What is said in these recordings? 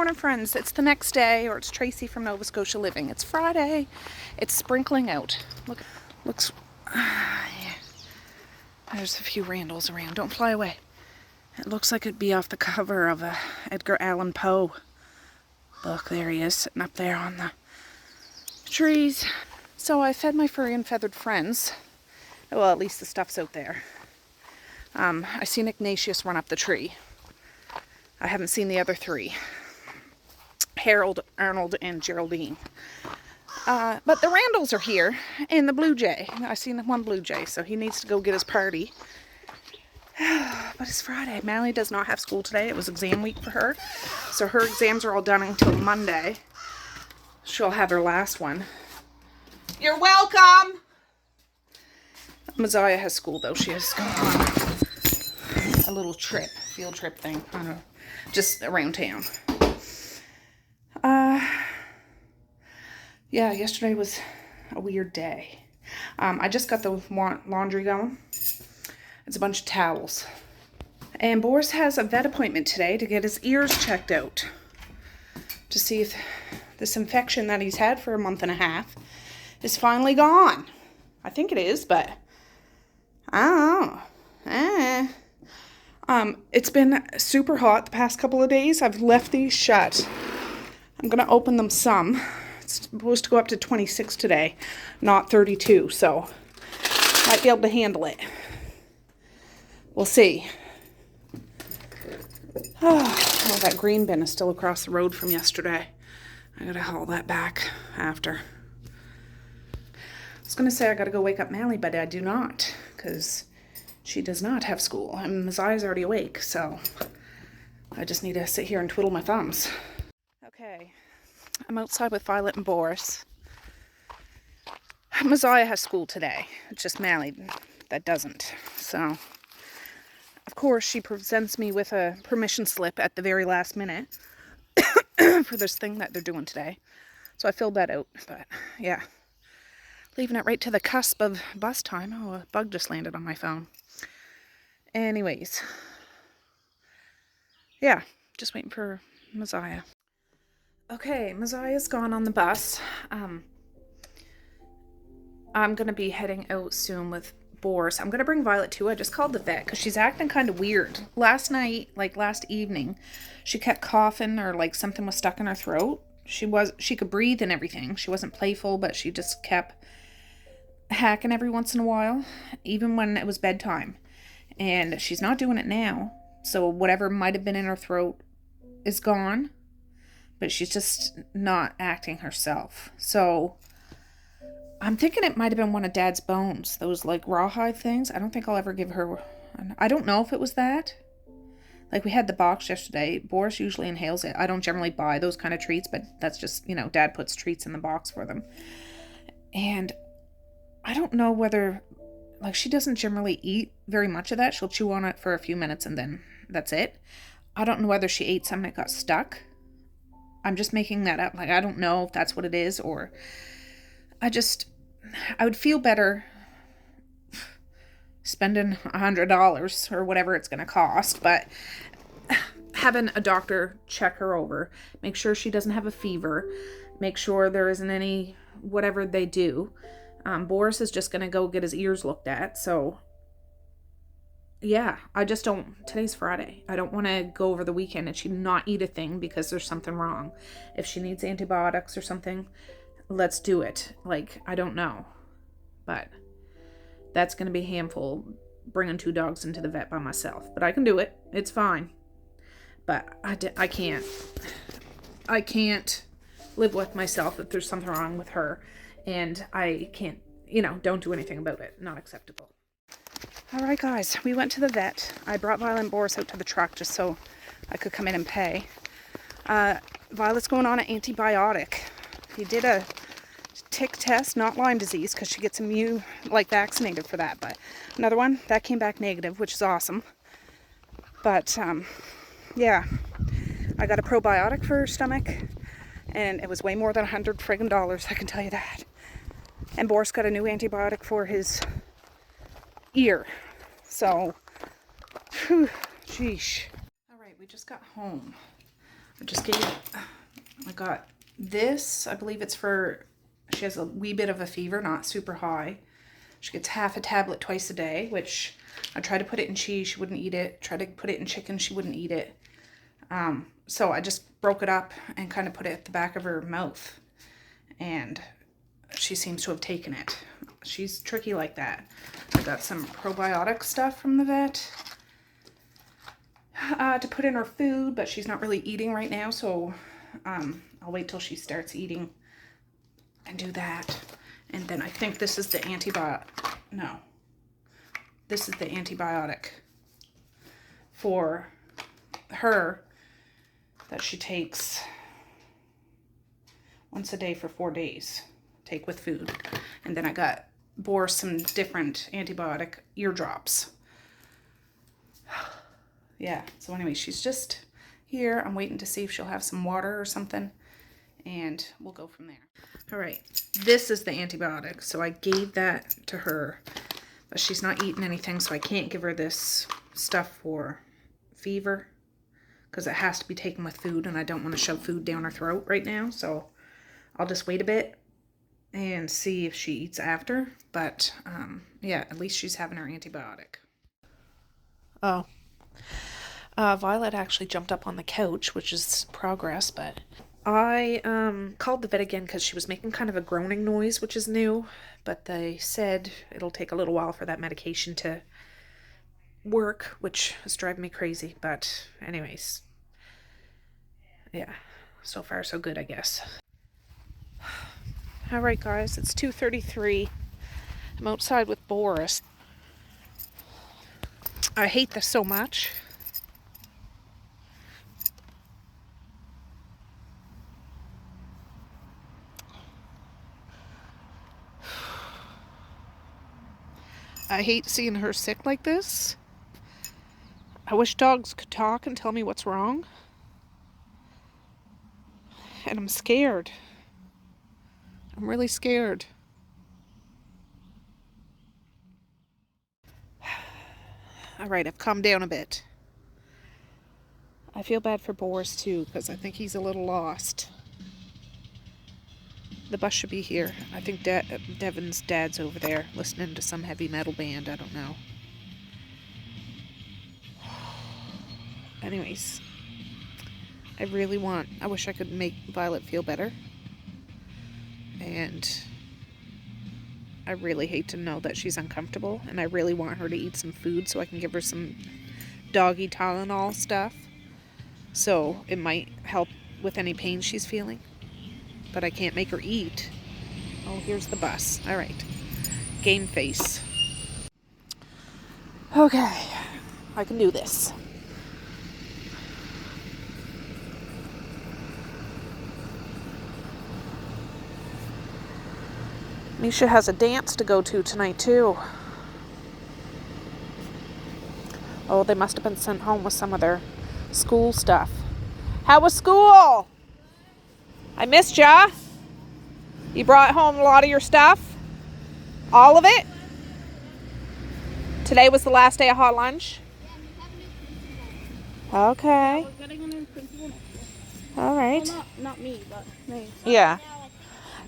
morning, friends. It's the next day, or it's Tracey from Nova Scotia Living. It's Friday. It's sprinkling out. Looks. Yeah. There's a few Randalls around. Don't fly away. It looks like it'd be off the cover of a Edgar Allan Poe book. There he is, sitting up there on the trees. So I fed my furry and feathered friends. Well, at least the stuff's out there. I seen Ignatius run up the tree. I haven't seen the other three. Harold, Arnold, and Geraldine. But the Randalls are here, and the Blue Jay. I seen one Blue Jay, so he needs to go get his party. But it's Friday. Mally does not have school today. It was exam week for her. So her exams are all done until Monday. She'll have her last one. You're welcome! Messiah has school, though. She has gone on a little trip, field trip thing. I don't know. Just around town. Yeah, yesterday was a weird day. I just got the laundry going. It's a bunch of towels. And Boris has a vet appointment today to get his ears checked out. To see if this infection that he's had for a month and a half is finally gone. I think it is, but I don't know. It's been super hot the past couple of days. I've left these shut. I'm going to open them some. It's supposed to go up to 26 today, not 32, so might be able to handle it. We'll see. Oh, that green bin is still across the road from yesterday. I gotta haul that back after. I was gonna say I gotta go wake up Mally, but I do not, because she does not have school. And Messiah's already awake, so I just need to sit here and twiddle my thumbs. Okay, I'm outside with Violet and Boris. Messiah has school today. It's just Mally that doesn't. So, of course, she presents me with a permission slip at the very last minute for this thing that they're doing today. So I filled that out, but yeah. Leaving it right to the cusp of bus time. Oh, a bug just landed on my phone. Anyways. Yeah, just waiting for Messiah. Okay, Messiah's gone on the bus. I'm going to be heading out soon with Boris. I'm going to bring Violet too. I just called the vet because she's acting kind of weird. Last night, like last evening, she kept coughing or like something was stuck in her throat. She could breathe and everything. She wasn't playful, but she just kept hacking every once in a while, even when it was bedtime. And she's not doing it now. So whatever might have been in her throat is gone. But she's just not acting herself. So I'm thinking it might have been one of Dad's bones. Those like rawhide things. I don't think I'll ever give her. I don't know if it was that. Like we had the box yesterday. Boris usually inhales it. I don't generally buy those kind of treats. But that's just, Dad puts treats in the box for them. And I don't know whether, like, she doesn't generally eat very much of that. She'll chew on it for a few minutes and then that's it. I don't know whether she ate something that got stuck. I'm just making that up. Like, I don't know if that's what it is, or I would feel better spending $100 or whatever it's going to cost, but having a doctor check her over, make sure she doesn't have a fever, make sure there isn't any whatever they do. Boris is just going to go get his ears looked at. So yeah, today's Friday. I don't want to go over the weekend and she not eat a thing because there's something wrong. If she needs antibiotics or something, let's do it. Like, I don't know. But that's going to be a handful bringing 2 dogs into the vet by myself. But I can do it. It's fine. But I can't. I can't live with myself if there's something wrong with her. And I can't, don't do anything about it. Not acceptable. All right, guys. We went to the vet. I brought Violet and Boris out to the truck just so I could come in and pay. Violet's going on an antibiotic. He did a tick test, not Lyme disease, because she gets vaccinated for that. But another one, that came back negative, which is awesome. But, yeah. I got a probiotic for her stomach, and it was way more than $100 friggin', I can tell you that. And Boris got a new antibiotic for his ear. So, whew, sheesh. All right, we just got home. I got this. I believe it's for, she has a wee bit of a fever, not super high. She gets half a tablet twice a day, which I tried to put it in cheese. She wouldn't eat it. Tried to put it in chicken. She wouldn't eat it. So I just broke it up and kind of put it at the back of her mouth. And she seems to have taken it. She's tricky like that. I got some probiotic stuff from the vet to put in her food, but she's not really eating right now, so I'll wait till she starts eating and do that. And then I think this is the antibiotic. No. This is the antibiotic for her that she takes once a day for 4 days. Take with food. And then I got Bore some different antibiotic eardrops. Yeah, so anyway, she's just here. I'm waiting to see if she'll have some water or something, and we'll go from there. All right, this is the antibiotic. So I gave that to her, but she's not eating anything, so I can't give her this stuff for fever because it has to be taken with food, and I don't want to shove food down her throat right now, so I'll just wait a bit and see if she eats after. But yeah, at least she's having her antibiotic. Oh. Violet actually jumped up on the couch, which is progress, but I called the vet again because she was making kind of a groaning noise, which is new, but they said it'll take a little while for that medication to work, which is driving me crazy. But anyways, yeah, so far so good, I guess. All right, guys, it's 2:33. I'm outside with Boris. I hate this so much. I hate seeing her sick like this. I wish dogs could talk and tell me what's wrong. And I'm scared. I'm really scared. All right, I've calmed down a bit. I feel bad for Boris too, because I think he's a little lost. The bus should be here. I think Devin's dad's over there listening to some heavy metal band. I don't know. Anyways, I wish I could make Violet feel better. And I really hate to know that she's uncomfortable. And I really want her to eat some food so I can give her some doggy Tylenol stuff. So it might help with any pain she's feeling. But I can't make her eat. Oh, here's the bus. All right. Game face. Okay. I can do this. Misha has a dance to go to tonight, too. Oh, they must have been sent home with some of their school stuff. How was school? I missed ya. You brought home a lot of your stuff? All of it? Today was the last day of hot lunch? Okay. We're getting a new principal next year. All right. Well, not me, but me. Yeah.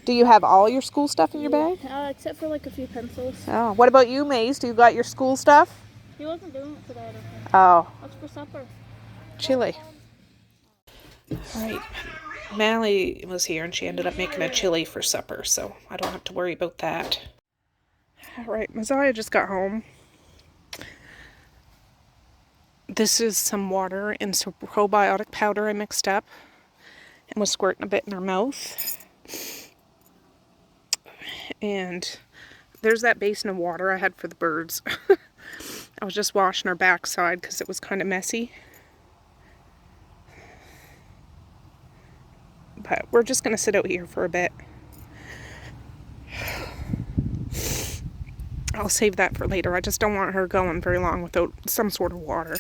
Do you have all your school stuff in your bag? Except for like a few pencils. Oh. What about you, Maze? Do you got your school stuff? He wasn't doing it today, I don't think. Oh. What's for supper? Chili. All right. Mally was here and she ended up making a chili for supper, so I don't have to worry about that. All right, Messiah just got home. This is some water and some probiotic powder I mixed up and was squirting a bit in her mouth. And there's that basin of water I had for the birds. I was just washing her backside because it was kind of messy. But we're just going to sit out here for a bit. I'll save that for later. I just don't want her going very long without some sort of water.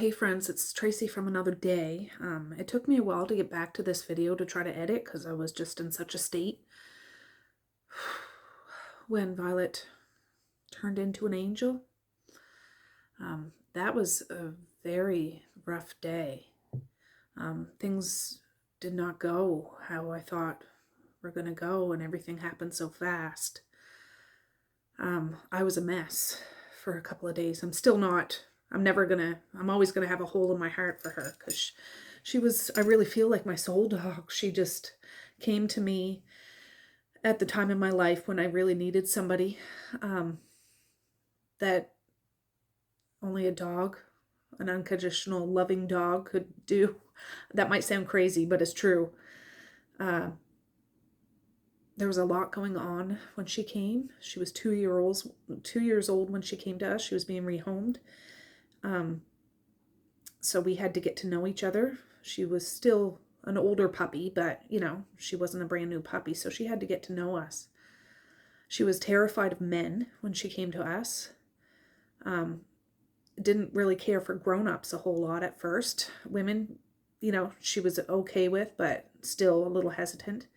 Hey friends, it's Tracy from another day. It took me a while to get back to this video to try to edit because I was just in such a state when Violet turned into an angel. That was a very rough day. Things did not go how I thought were going to go, and everything happened so fast. I was a mess for a couple of days. I'm always gonna have a hole in my heart for her because she was, I really feel like my soul dog. She just came to me at the time in my life when I really needed somebody that only a dog, an unconditional loving dog could do. That might sound crazy, but it's true. There was a lot going on when she came. She was 2 years old when she came to us. She was being rehomed. So we had to get to know each other. She was still an older puppy, but, she wasn't a brand new puppy, so she had to get to know us. She was terrified of men when she came to us. Didn't really care for grown-ups a whole lot at first. Women, she was okay with, but still a little hesitant.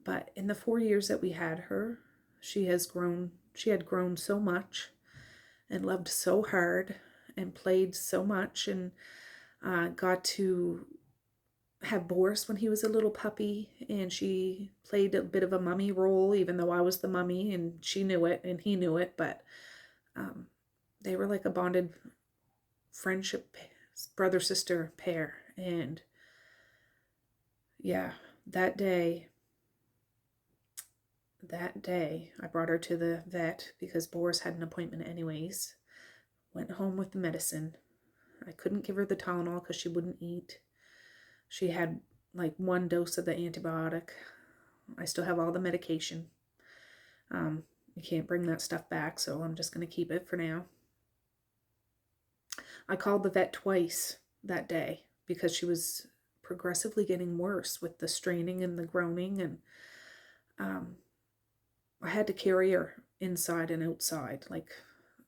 But in the 4 years that we had her, she had grown so much and loved so hard and played so much, and got to have Boris when he was a little puppy, and she played a bit of a mummy role, even though I was the mummy, and she knew it and he knew it, but they were like a bonded friendship, brother-sister pair. And yeah, that day I brought her to the vet because Boris had an appointment anyways. Went home with the medicine. I couldn't give her the Tylenol because she wouldn't eat. She had like 1 dose of the antibiotic. I still have all the medication. You can't bring that stuff back, so I'm just going to keep it for now. I called the vet twice that day because she was progressively getting worse with the straining and the groaning, and I had to carry her inside and outside, like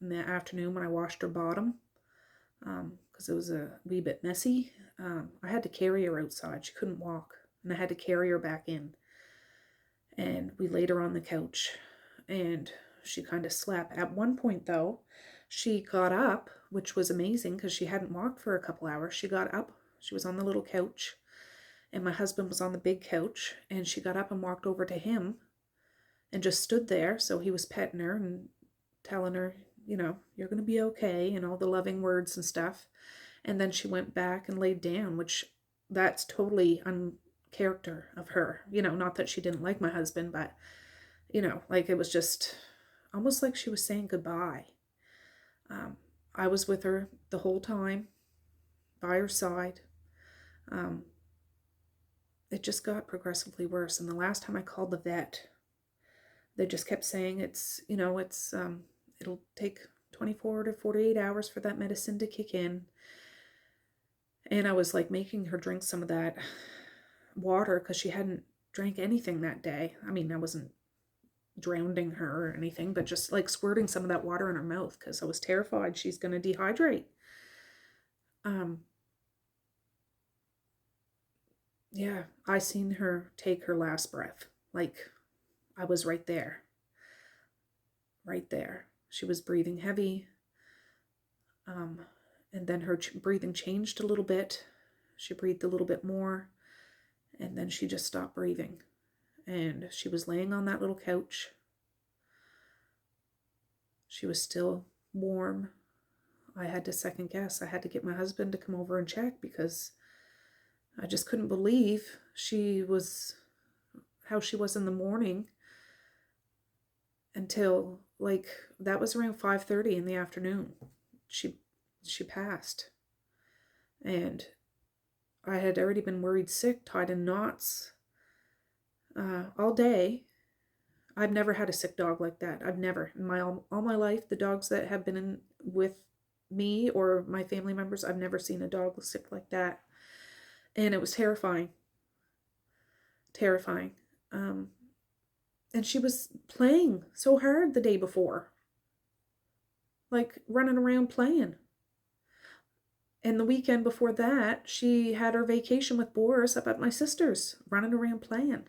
in the afternoon when I washed her bottom, because it was a wee bit messy. I had to carry her outside. She couldn't walk, and I had to carry her back in. And we laid her on the couch, and she kind of slept. At one point, though, she got up, which was amazing because she hadn't walked for a couple hours. She got up. She was on the little couch, and my husband was on the big couch, and she got up and walked over to him and just stood there. So he was petting her and telling her, you're going to be okay, and all the loving words and stuff. And then she went back and laid down, which that's totally uncharacter of her. Not that she didn't like my husband, but, like it was just almost like she was saying goodbye. I was with her the whole time, by her side. It just got progressively worse. And the last time I called the vet, they just kept saying it'll take 24 to 48 hours for that medicine to kick in. And I was like making her drink some of that water because she hadn't drank anything that day. I mean, I wasn't drowning her or anything, but just like squirting some of that water in her mouth because I was terrified she's going to dehydrate. Yeah, I seen her take her last breath. Like I was right there. Right there. She was breathing heavy. And then her breathing changed a little bit. She breathed a little bit more. And then she just stopped breathing. And she was laying on that little couch. She was still warm. I had to second guess. I had to get my husband to come over and check because I just couldn't believe how she was in the morning until like that was around 5:30 in the afternoon. She passed. And I had already been worried sick, tied in knots all day. I've never had a sick dog like that. I've never. In all my life, the dogs that have been with me or my family members, I've never seen a dog sick like that. And it was terrifying. Terrifying. And she was playing so hard the day before. Like running around playing. And the weekend before that, she had her vacation with Boris up at my sister's, running around playing.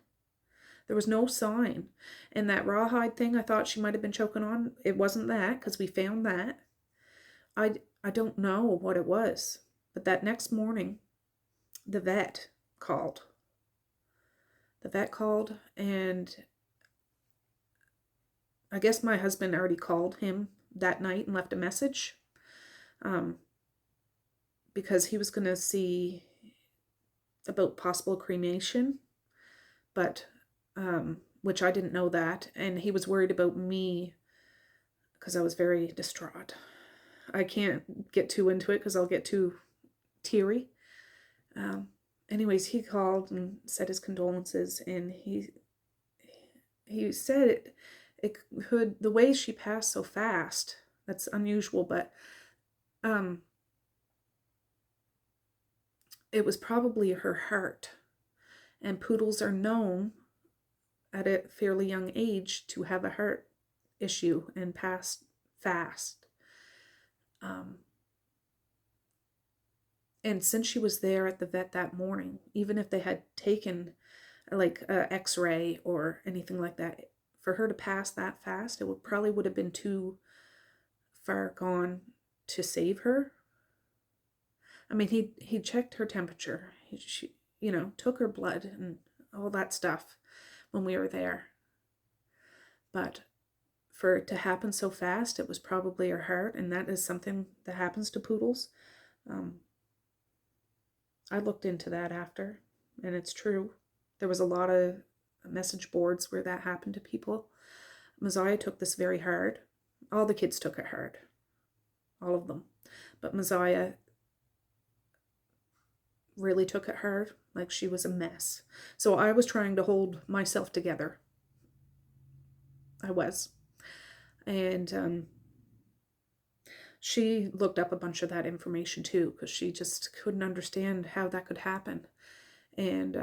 There was no sign. And that rawhide thing I thought she might have been choking on, it wasn't that, because we found that. I don't know what it was. But that next morning, the vet called. The vet called, and I guess my husband already called him that night and left a message. Because he was going to see about possible cremation, but which I didn't know that, and he was worried about me because I was very distraught. I can't get too into it because I'll get too teary. Anyways, he called and said his condolences, and he said it could, the way she passed so fast, that's unusual, but it was probably her heart. And poodles are known at a fairly young age to have a heart issue and pass fast. And since she was there at the vet that morning, even if they had taken like a x-ray or anything like that, for her to pass that fast, it would have been too far gone to save her. I mean, he checked her temperature. She took her blood and all that stuff when we were there. But for it to happen so fast, it was probably her heart, and that is something that happens to poodles. I looked into that after, and it's true. There was a lot of message boards where that happened to people. Messiah took this very hard. All the kids took it hard. All of them. But Messiah really took it hard, like she was a mess. So I was trying to hold myself together. I was. And she looked up a bunch of that information too, because she just couldn't understand how that could happen. And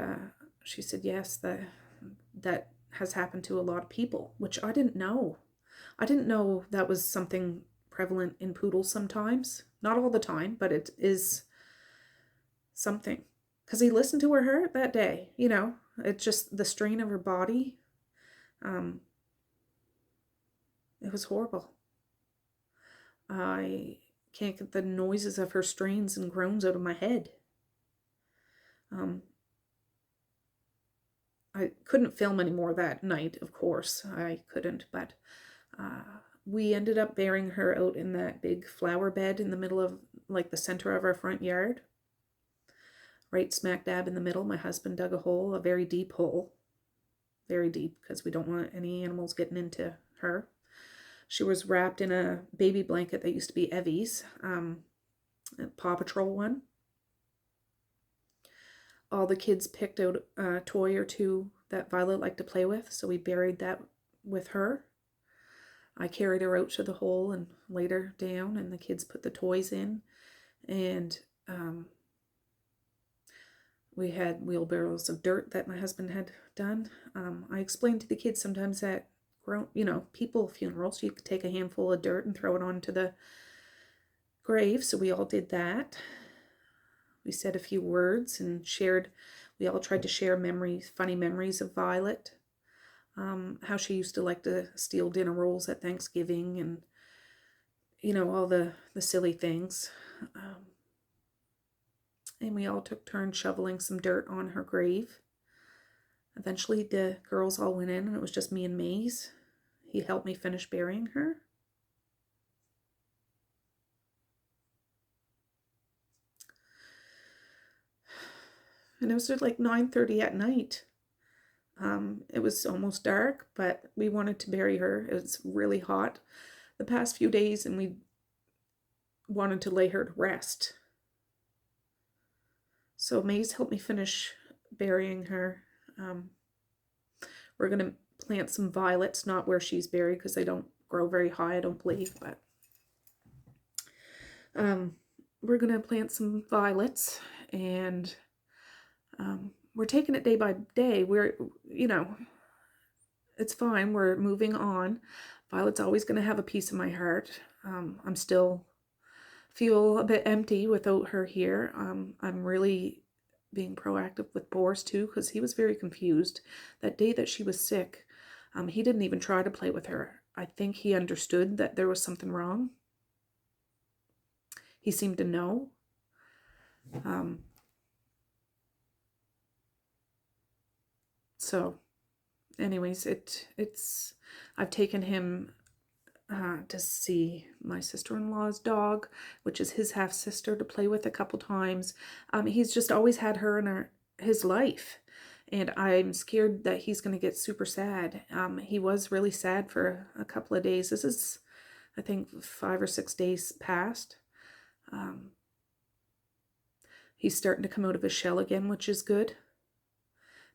she said, yes, that has happened to a lot of people, which I didn't know. I didn't know that was something prevalent in poodles sometimes. Not all the time, but it is something. Because he listened to her heart that day, it's just the strain of her body. It was horrible. I can't get the noises of her strains and groans out of my head. I couldn't film anymore that night, of course. I couldn't, but we ended up burying her out in that big flower bed in the middle of, like, the center of our front yard. Right smack dab in the middle. My husband dug a hole, a very deep hole. Very deep, because we don't want any animals getting into her. She was wrapped in a baby blanket that used to be Evie's, a Paw Patrol one. All the kids picked out a toy or two that Violet liked to play with, so we buried that with her. I carried her out to the hole and laid her down, and the kids put the toys in. And we had wheelbarrows of dirt that my husband had done. I explained to the kids sometimes at people funerals, you could take a handful of dirt and throw it onto the grave. So we all did that. We said a few words and we all tried to share memories, funny memories of Violet. How she used to like to steal dinner rolls at Thanksgiving, and all the silly things. And we all took turns shoveling some dirt on her grave. Eventually the girls all went in, and it was just me and Maze. He helped me finish burying her. And it was like 9:30 at night. It was almost dark, but we wanted to bury her. It was really hot the past few days, and we wanted to lay her to rest. So Maze helped me finish burying her. We're going to plant some violets, not where she's buried, because they don't grow very high, I don't believe, but we're going to plant some violets, and we're taking it day by day. We're, it's fine. We're moving on. Violet's always going to have a piece of my heart. I'm still feel a bit empty without her here. I'm really being proactive with Boris too, because he was very confused. That day that she was sick, he didn't even try to play with her. I think he understood that there was something wrong. He seemed to know. So anyways, I've taken him to see my sister-in-law's dog, which is his half-sister, to play with a couple times. He's just always had her in his life, and I'm scared that he's going to get super sad. He was really sad for a couple of days. This is, I think, 5 or 6 days past. He's starting to come out of his shell again, which is good.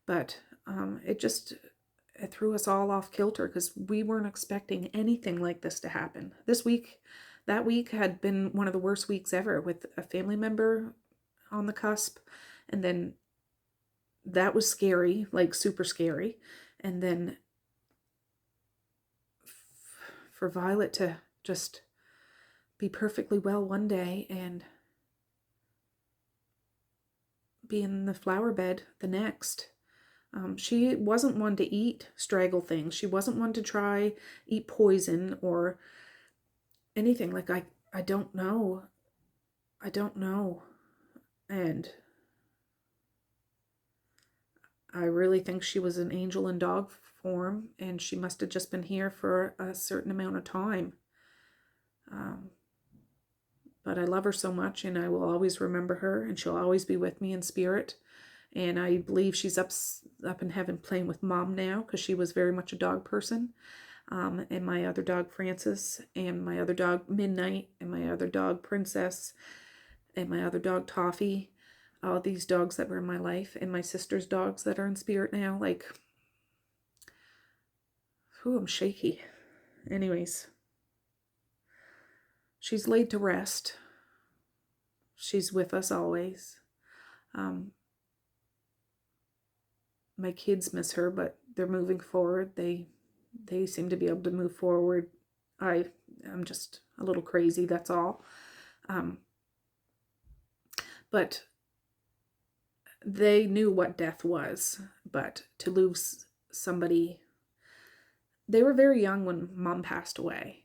But it threw us all off kilter because we weren't expecting anything like this to happen. That week had been one of the worst weeks ever, with a family member on the cusp. And then that was scary, like super scary. And then for Violet to just be perfectly well one day and be in the flower bed the next. She wasn't one to eat straggle things. She wasn't one to try eat poison or anything. Like, I don't know. I don't know. And I really think she was an angel in dog form, and she must have just been here for a certain amount of time. But I love her so much, and I will always remember her, and she'll always be with me in spirit. And I believe she's up in heaven playing with Mom now, because she was very much a dog person. And my other dog, Francis, and my other dog, Midnight, and my other dog, Princess, and my other dog, Toffee. All these dogs that were in my life, and my sister's dogs that are in spirit now. Like, I'm shaky. Anyways, she's laid to rest. She's with us always. My kids miss her, but they're moving forward. They seem to be able to move forward. I'm just a little crazy, that's all. But they knew what death was. But to lose somebody, they were very young when Mom passed away,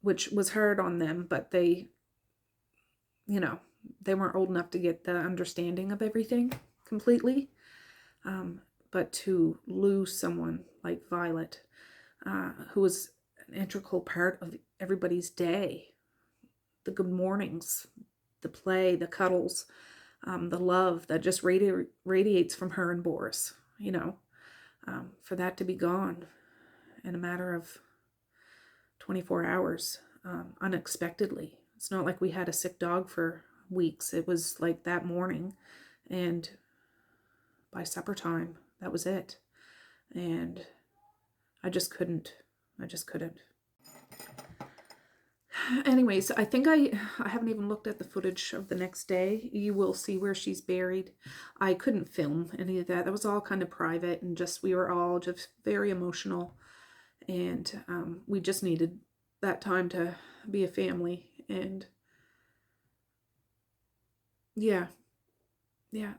which was hard on them, but they weren't old enough to get the understanding of everything completely. But to lose someone like Violet, who was an integral part of everybody's day, the good mornings, the play, the cuddles, the love that just radiates from her and Boris, for that to be gone in a matter of 24 hours, unexpectedly. It's not like we had a sick dog for weeks. It was like that morning, and by supper time, that was it. And I just couldn't. Anyways, I think I haven't even looked at the footage of the next day. You will see where she's buried. I couldn't film any of that. That was all kind of private, and we were all just very emotional. And we just needed that time to be a family. And yeah.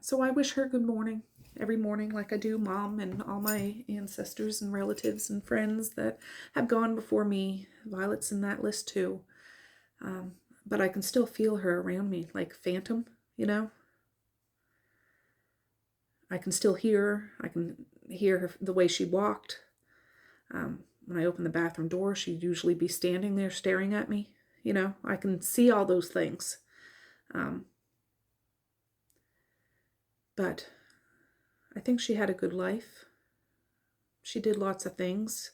So I wish her good morning every morning, like I do Mom and all my ancestors and relatives and friends that have gone before me. Violet's in that list too. But I can still feel her around me, like phantom, I can still hear her. I can hear her, the way she walked. When I open the bathroom door, she'd usually be standing there staring at me. I can see all those things. But I think she had a good life. She did lots of things.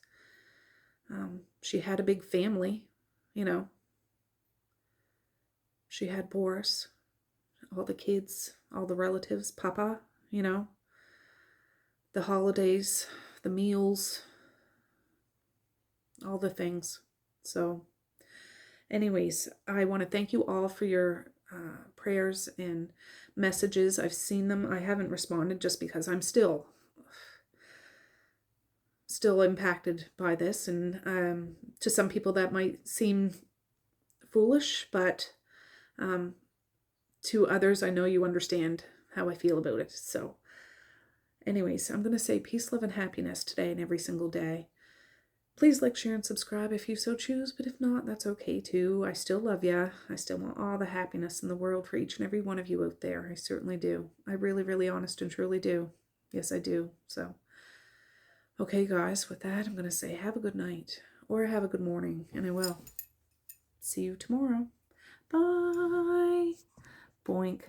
She had a big family, She had Boris, all the kids, all the relatives, Papa, the holidays, the meals, all the things. So anyways, I want to thank you all for your prayers and messages. I've seen them. I haven't responded just because I'm still impacted by this, and to some people that might seem foolish, but to others, I know you understand how I feel about it. So anyways, I'm going to say peace, love, and happiness today and every single day. Please like, share, and subscribe if you so choose, but if not, that's okay too. I still love you. I still want all the happiness in the world for each and every one of you out there. I certainly do. I really, really honest and truly do. Yes, I do. So, okay, guys, with that, I'm going to say have a good night or have a good morning, and I will. See you tomorrow. Bye. Boink.